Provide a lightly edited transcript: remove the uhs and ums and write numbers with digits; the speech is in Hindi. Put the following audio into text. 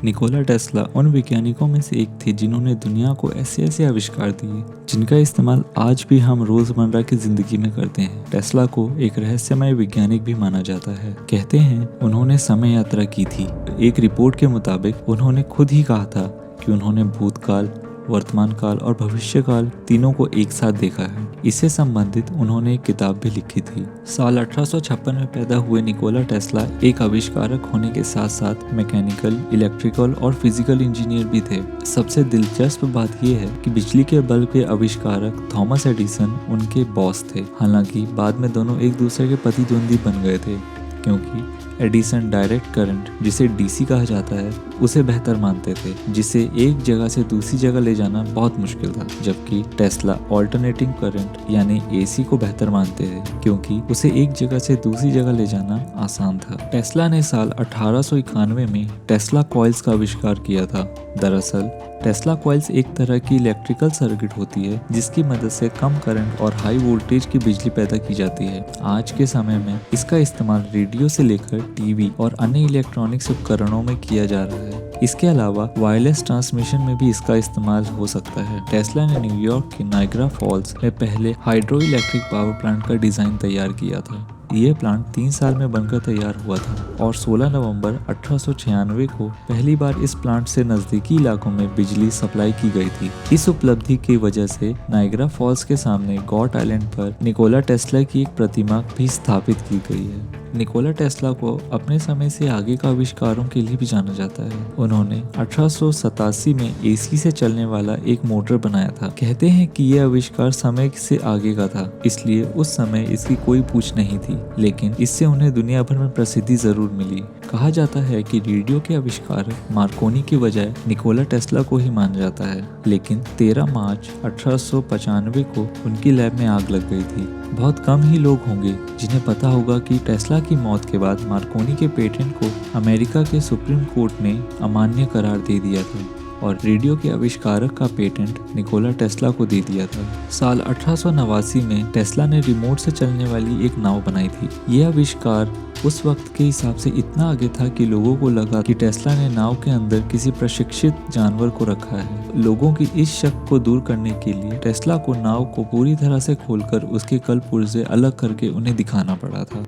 निकोला टेस्ला उन वैज्ञानिकों में से एक थे जिन्होंने दुनिया को ऐसे ऐसे आविष्कार दिए जिनका इस्तेमाल आज भी हम रोजमर्रा की जिंदगी में करते हैं। टेस्ला को एक रहस्यमय वैज्ञानिक भी माना जाता है। कहते हैं उन्होंने समय यात्रा की थी। एक रिपोर्ट के मुताबिक उन्होंने खुद ही कहा था कि उन्होंने भूतकाल, वर्तमान काल और भविष्य काल तीनों को एक साथ देखा है। इससे संबंधित उन्होंने एक किताब भी लिखी थी। साल 1856 में पैदा हुए निकोला टेस्ला एक आविष्कारक होने के साथ साथ मैकेनिकल, इलेक्ट्रिकल और फिजिकल इंजीनियर भी थे। सबसे दिलचस्प बात यह है कि बिजली के बल्ब के आविष्कारक थॉमस एडिसन उनके बॉस थे। हालांकि बाद में दोनों एक दूसरे के प्रतिद्वंदी बन गए थे, क्योंकि एडिसन डायरेक्ट करंट, जिसे डीसी कहा जाता है, उसे बेहतर मानते थे, जिसे एक जगह से दूसरी जगह ले जाना बहुत मुश्किल था, जबकि टेस्ला ऑल्टरनेटिंग करंट यानी एसी को बेहतर मानते थे, क्योंकि उसे एक जगह से दूसरी जगह ले जाना आसान था। टेस्ला ने साल 1891 में टेस्ला कॉइल्स का आविष्कार किया था। दरअसल टेस्ला कॉइल्स एक तरह की इलेक्ट्रिकल सर्किट होती है जिसकी मदद से कम करंट और हाई वोल्टेज की बिजली पैदा की जाती है। आज के समय में इसका इस्तेमाल रेडियो से लेकर टीवी और अन्य इलेक्ट्रॉनिक्स उपकरणों में किया जा रहा है। इसके अलावा वायरलेस ट्रांसमिशन में भी इसका इस्तेमाल हो सकता है। टेस्ला ने न्यूयॉर्क के नायग्रा फॉल्स में पहले हाइड्रो इलेक्ट्रिक पावर प्लांट का डिजाइन तैयार किया था। यह प्लांट 3 साल में बनकर तैयार हुआ था और 16 नवंबर 1896 को पहली बार इस प्लांट से नजदीकी इलाकों में बिजली सप्लाई की गई थी। इस उपलब्धि की वजह से नायग्रा फॉल्स के सामने गॉट आइलैंड पर निकोला टेस्ला की एक प्रतिमा भी स्थापित की गई है। निकोला टेस्ला को अपने समय से आगे का आविष्कारों के लिए भी जाना जाता है। उन्होंने 1887 में एसी से चलने वाला एक मोटर बनाया था। कहते हैं कि यह आविष्कार समय से आगे का था, इसलिए उस समय इसकी कोई पूछ नहीं थी, लेकिन इससे उन्हें दुनिया भर में प्रसिद्धि जरूर मिली। कहा जाता है कि रेडियो के आविष्कारक मार्कोनी की बजाय निकोला टेस्ला को ही माना जाता है, लेकिन 13 मार्च 1895 को उनकी लैब में आग लग गई थी। बहुत कम ही लोग होंगे जिन्हें पता होगा कि टेस्ला की मौत के बाद मार्कोनी के पेटेंट को अमेरिका के सुप्रीम कोर्ट ने अमान्य करार दे दिया था और रेडियो के आविष्कारक का पेटेंट निकोला टेस्ला को दे दिया था। साल 1889 में टेस्ला ने रिमोट से चलने वाली एक नाव बनाई थी। यह आविष्कार उस वक्त के हिसाब से इतना आगे था कि लोगों को लगा कि टेस्ला ने नाव के अंदर किसी प्रशिक्षित जानवर को रखा है। लोगों की इस शक को दूर करने के लिए टेस्ला को नाव को पूरी तरह से खोलकर उसके कल पुर्जे अलग करके उन्हें दिखाना पड़ा था।